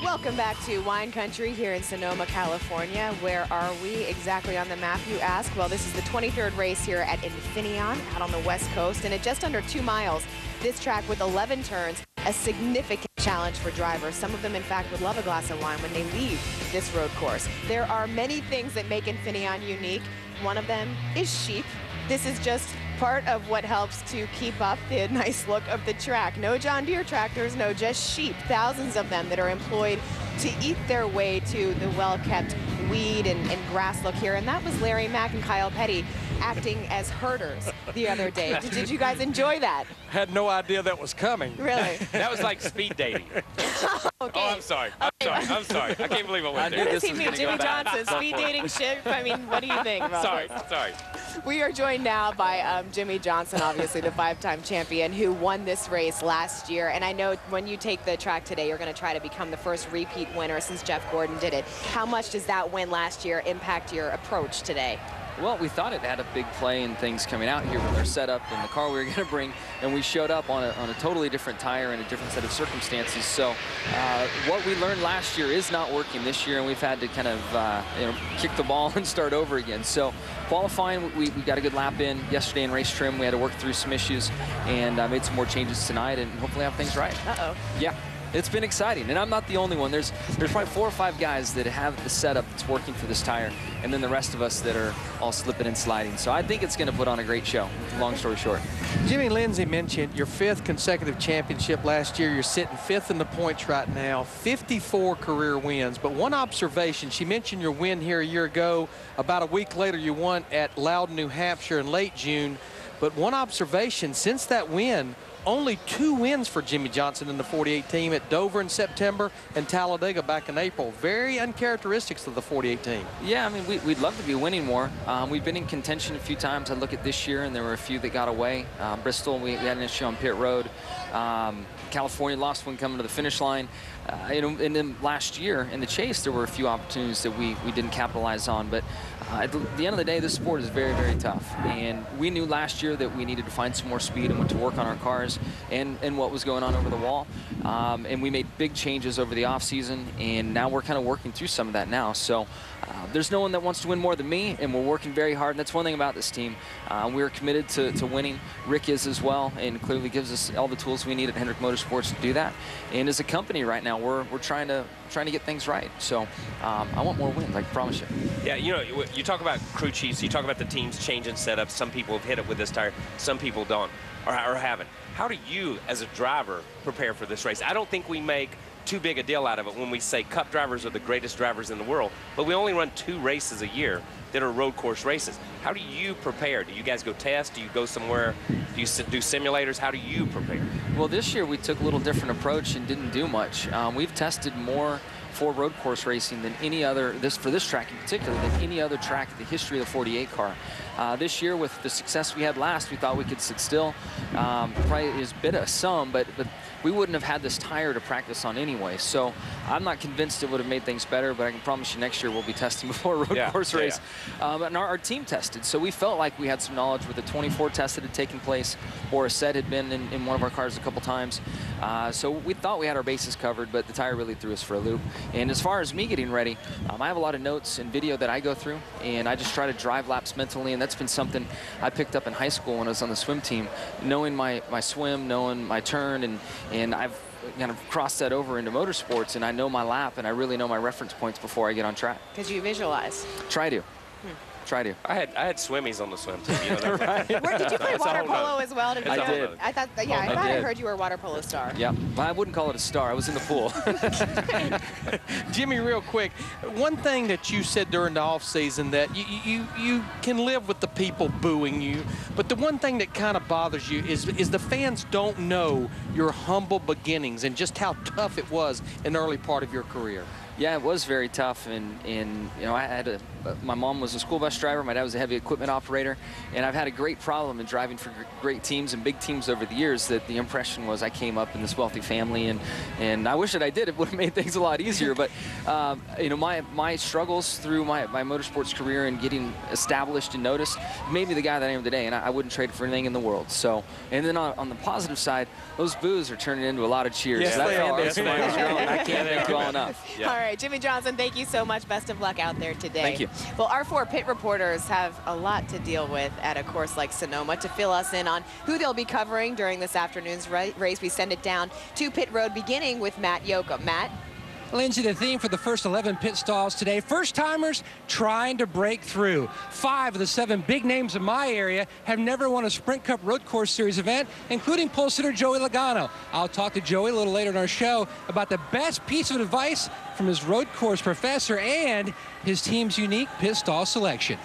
Welcome back to Wine Country here in Sonoma, California. Where are we exactly on the map, you ask? Well, this is the 23rd race here at Infineon out on the West Coast, and at just under 2 miles, this track with 11 turns, a significant challenge for drivers. Some of them, in fact, would love a glass of wine when they leave this road course. There are many things that make Infineon unique. One of them is sheep. This is just part of what helps to keep up the nice look of the track. No John Deere tractors, no, just sheep. Thousands of them that are employed to eat their way to the well-kept weed and grass look here. And that was Larry Mack and Kyle Petty acting as herders the other day. Did you guys enjoy that? Had no idea that was coming. Really? That was like speed dating. Okay. Oh, I'm sorry. I'm sorry. I can't believe I went there. What does he mean, Jimmie Johnson? Speed dating ship? I mean, what do you think about Sorry. We are joined now by Jimmie Johnson, obviously the 5-time champion who won this race last year. And I know when you take the track today, you're going to try to become the first repeat winner since Jeff Gordon did it. How much does that win last year impact your approach today? Well, we thought it had a big play in things coming out here with our setup and the car we were going to bring, and we showed up on a totally different tire and a different set of circumstances. So what we learned last year is not working this year, and we've had to kind of kick the ball and start over again. So qualifying, we got a good lap in yesterday in race trim. We had to work through some issues and made some more changes tonight and hopefully have things right. Uh-oh. Yeah. It's been exciting, and I'm not the only one. There's probably 4 or 5 guys that have the setup that's working for this tire, and then the rest of us that are all slipping and sliding. So I think it's going to put on a great show, long story short. Jimmie, Lindsay mentioned your 5th consecutive championship last year. You're sitting 5th in the points right now, 54 career wins. But one observation, she mentioned your win here a year ago. About a week later, you won at Loudon, New Hampshire in late June. But one observation, since that win, only 2 wins for Jimmie Johnson in the 48 team at Dover in September and Talladega back in April. Very uncharacteristic of the 48 team. Yeah, I mean, we'd love to be winning more. We've been in contention a few times. I look at this year, and there were a few that got away. Bristol, we had an issue on pit road. California lost one coming to the finish line. And then last year in the chase, there were a few opportunities that we didn't capitalize on. But at the end of the day, this sport is very, very tough. And we knew last year that we needed to find some more speed and went to work on our cars and what was going on over the wall. And we made big changes over the offseason, and now we're kind of working through some of that now. So there's no one that wants to win more than me, and we're working very hard. And that's one thing about this team. We're committed to winning. Rick is as well, and clearly gives us all the tools we need at Hendrick Motorsports to do that. And as a company right now, we're trying to get things right. So I want more wins, I can promise you. Yeah, you know, you talk about crew chiefs, you talk about the teams changing setups. Some people have hit it with this tire, some people don't, or haven't. How do you, as a driver, prepare for this race? I don't think we make too big a deal out of it when we say Cup drivers are the greatest drivers in the world, but we only run 2 races a year that are road course races. How do you prepare? Do you guys go test? Do you go somewhere? Do you do simulators? How do you prepare? Well, this year we took a little different approach and didn't do much. We've tested more for road course racing than any other, for this track in particular, than any other track in the history of the 48 car. This year, with the success we had last, we thought we could sit still. Probably is bit of some, but we wouldn't have had this tire to practice on anyway. So I'm not convinced it would have made things better, but I can promise you next year we'll be testing before a road course race. And our team tested, so we felt like we had some knowledge with the 24 test that had taken place, or a set had been in one of our cars a couple times. So we thought we had our bases covered, but the tire really threw us for a loop. And as far as me getting ready, I have a lot of notes and video that I go through, and I just try to drive laps mentally, and that's been something I picked up in high school when I was on the swim team, knowing my swim, knowing my turn, and I've kind of crossed that over into motorsports, and I know my lap, and I really know my reference points before I get on track. Because you visualize. Try to. Try to. I had swimmies on the swim team. You know, right. Did you play water polo as well? I did. I thought, yeah, I thought I heard you were a water polo star. Yeah, but I wouldn't call it a star. I was in the pool. Jimmie, real quick, one thing that you said during the offseason that you can live with the people booing you, but the one thing that kind of bothers you is the fans don't know your humble beginnings and just how tough it was in the early part of your career. Yeah, it was very tough, and you know, I had my mom was a school bus driver, my dad was a heavy equipment operator, and I've had a great problem in driving for great teams and big teams over the years. That the impression was I came up in this wealthy family, and I wish that I did. It would have made things a lot easier. But you know, my struggles through my motorsports career and getting established and noticed made me the guy that I am today, and I wouldn't trade it for anything in the world. So, and then on the positive side, those boos are turning into a lot of cheers. Yes, That they fan are. base of mine is growing. I can't thank you all enough. Yeah. All right, Jimmie Johnson, thank you so much. Best of luck out there today. Thank you. Well, our 4 pit reporters have a lot to deal with at a course like Sonoma. To fill us in on who they'll be covering during this afternoon's race, we send it down to pit road, beginning with Matt Yoakum. Matt? Lindsay, the theme for the first 11 pit stalls today, first-timers trying to break through. 5 of the 7 big names in my area have never won a Sprint Cup Road Course Series event, including pole sitter Joey Logano. I'll talk to Joey a little later in our show about the best piece of advice from his road course professor and his team's unique pit stall selection.